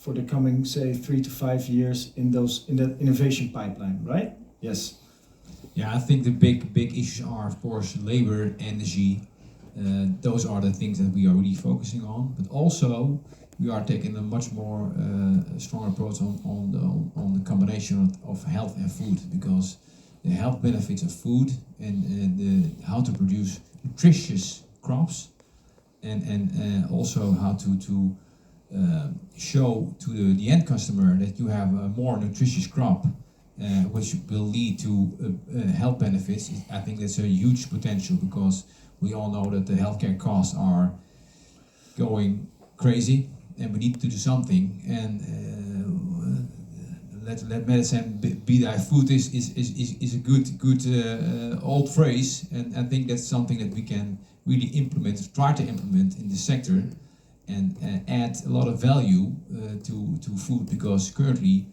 for the coming, say, 3 to 5 years in the innovation pipeline, right? Yes. Yeah, I think the big issues are, of course, labor, energy. Those are the things that we are really focusing on. But also, we are taking a much more strong approach on the combination of health and food, because the health benefits of food and how to produce nutritious crops, and also how to show to the end customer that you have a more nutritious crop, which will lead to health benefits. I think that's a huge potential, because we all know that the healthcare costs are going crazy, and we need to do something. And let medicine be thy food is a good old phrase, and I think that's something that we can really try to implement in this sector, and add a lot of value to food, because currently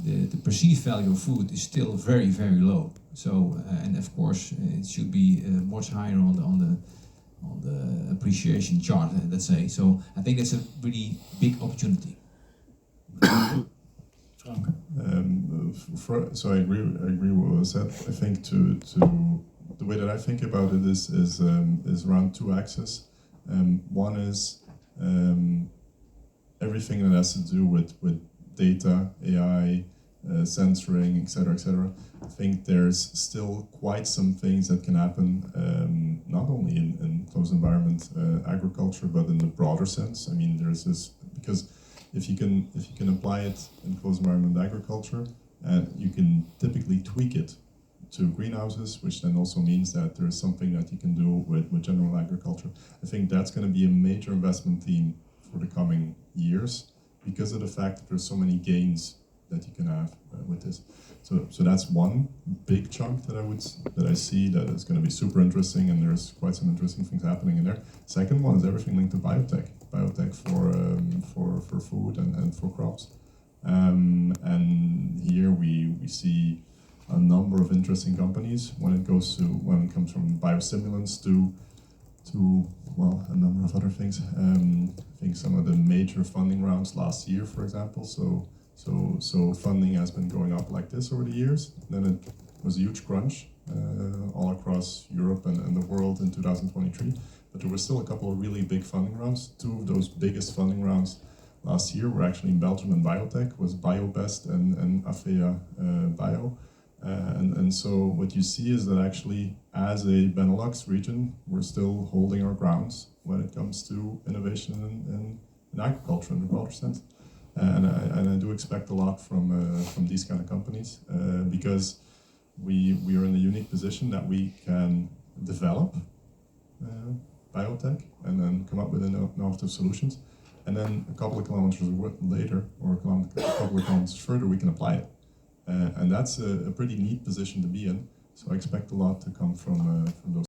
the perceived value of food is still very, very low. So and of course it should be much higher on the appreciation chart, let's say. So I think that's a really big opportunity. So I agree with what was said. I think to the way that I think about it is around two axes. One is everything that has to do with data, AI, censoring, etc., etc. I think there's still quite some things that can happen, not only in closed environment agriculture, but in the broader sense. I mean, there's this, because if you can apply it in closed environment agriculture, you can typically tweak it to greenhouses, which then also means that there is something that you can do with general agriculture. I think that's going to be a major investment theme for the coming years, because of the fact that there's so many gains that you can have with this. So that's one big chunk that I see that is going to be super interesting, and there's quite some interesting things happening in there. Second one is everything linked to biotech for food and for crops. And here we see a number of interesting companies when it comes from biostimulants to well, a number of other things. I think some of the major funding rounds last year, for example, so funding has been going up like this over the years. Then it was a huge crunch all across Europe and the world in 2023. But there were still a couple of really big funding rounds. Two of those biggest funding rounds last year were actually in Belgium and biotech, was BioBest and Afea Bio. And so what you see is that actually, as a Benelux region, we're still holding our grounds when it comes to innovation in agriculture in the broader sense. And I do expect a lot from these kind of companies, because we are in a unique position that we can develop biotech and then come up with innovative solutions, and then a couple of kilometers later, or a couple of kilometers further, we can apply it. And that's a pretty neat position to be in. So I expect a lot to come from those.